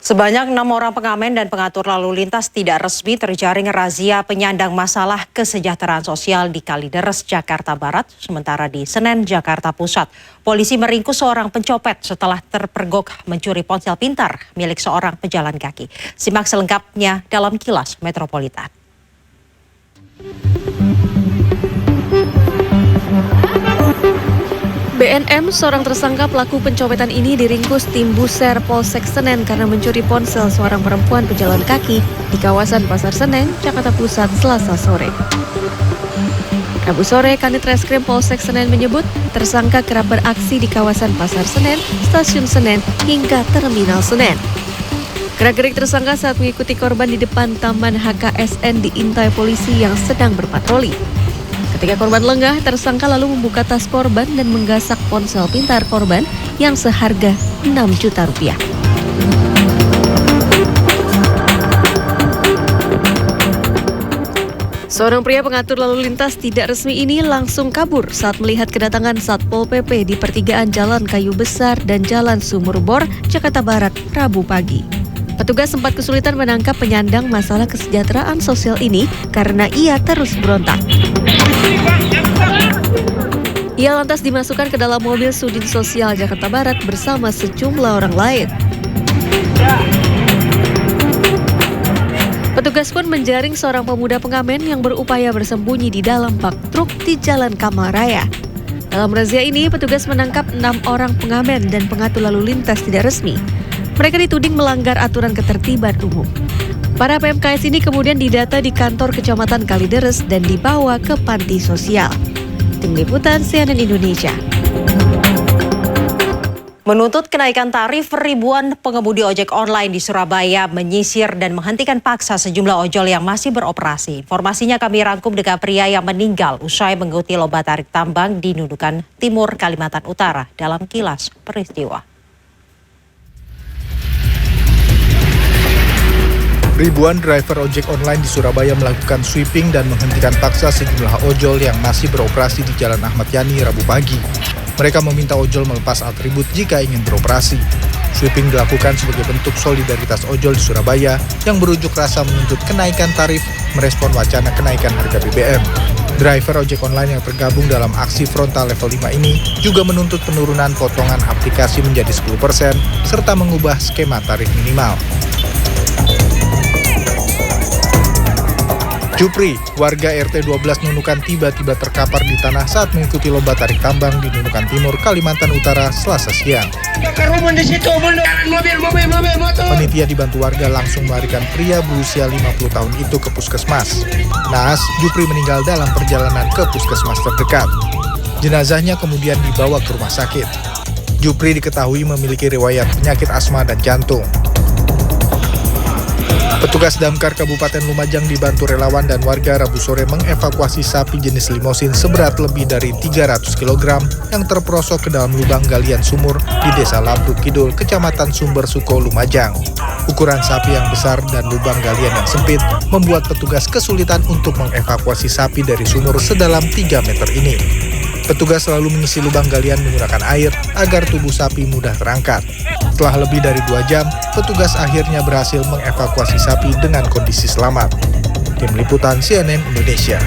Sebanyak 6 orang pengamen dan pengatur lalu lintas tidak resmi terjaring razia penyandang masalah kesejahteraan sosial di Kalideres, Jakarta Barat, sementara di Senen, Jakarta Pusat. Polisi meringkus seorang pencopet setelah terpergok mencuri ponsel pintar milik seorang pejalan kaki. Simak selengkapnya dalam Kilas Metropolitan. BNM, seorang tersangka pelaku pencopetan ini diringkus tim Buser Polsek Senen karena mencuri ponsel seorang perempuan pejalan kaki di kawasan Pasar Senen, Jakarta Pusat, Selasa sore. Rabu sore, Kanit Reskrim Polsek Senen menyebut tersangka kerap beraksi di kawasan Pasar Senen, Stasiun Senen, hingga Terminal Senen. Gerak-gerik tersangka saat mengikuti korban di depan Taman HKSN diintai polisi yang sedang berpatroli. Ketika korban lengah, tersangka lalu membuka tas korban dan menggasak ponsel pintar korban yang seharga 6 juta rupiah. Seorang pria pengatur lalu lintas tidak resmi ini langsung kabur saat melihat kedatangan Satpol PP di pertigaan Jalan Kayu Besar dan Jalan Sumur Bor, Jakarta Barat, Rabu pagi. Petugas sempat kesulitan menangkap penyandang masalah kesejahteraan sosial ini karena ia terus berontak. Ia lantas dimasukkan ke dalam mobil Sudin Sosial Jakarta Barat bersama sejumlah orang lain. Petugas pun menjaring seorang pemuda pengamen yang berupaya bersembunyi di dalam bak truk di Jalan Kamal Raya. Dalam razia ini, petugas menangkap 6 orang pengamen dan pengatur lalu lintas tidak resmi. Mereka dituding melanggar aturan ketertiban umum. Para PMKS ini kemudian didata di kantor Kecamatan Kalideres dan dibawa ke panti sosial. Tim Liputan CNN Indonesia. Menuntut kenaikan tarif, ribuan pengemudi ojek online di Surabaya menyisir dan menghentikan paksa sejumlah ojol yang masih beroperasi. Informasinya kami rangkum dengan pria yang meninggal usai mengikuti lomba tarik tambang di Nunukan Timur, Kalimantan Utara dalam Kilas Peristiwa. Ribuan driver ojek online di Surabaya melakukan sweeping dan menghentikan paksa sejumlah ojol yang masih beroperasi di Jalan Ahmad Yani Rabu pagi. Mereka meminta ojol melepas atribut jika ingin beroperasi. Sweeping dilakukan sebagai bentuk solidaritas ojol di Surabaya yang berunjuk rasa menuntut kenaikan tarif merespon wacana kenaikan harga BBM. Driver ojek online yang tergabung dalam aksi frontal level 5 ini juga menuntut penurunan potongan aplikasi menjadi 10% serta mengubah skema tarif minimal. Jupri, warga RT 12 Nunukan tiba-tiba terkapar di tanah saat mengikuti lomba tarik tambang di Nunukan Timur, Kalimantan Utara, Selasa siang. Panitia dibantu warga langsung melarikan pria berusia 50 tahun itu ke puskesmas. Naas, Jupri meninggal dalam perjalanan ke puskesmas terdekat. Jenazahnya kemudian dibawa ke rumah sakit. Jupri diketahui memiliki riwayat penyakit asma dan jantung. Petugas Damkar Kabupaten Lumajang dibantu relawan dan warga Rabu sore mengevakuasi sapi jenis limosin seberat lebih dari 300 kg yang terperosok ke dalam lubang galian sumur di Desa Labruk Kidul, Kecamatan Sumber Suko, Lumajang. Ukuran sapi yang besar dan lubang galian yang sempit membuat petugas kesulitan untuk mengevakuasi sapi dari sumur sedalam 3 meter ini. Petugas selalu mengisi lubang galian menggunakan air agar tubuh sapi mudah terangkat. Setelah lebih dari 2 jam, petugas akhirnya berhasil mengevakuasi sapi dengan kondisi selamat. Tim Liputan CNN Indonesia.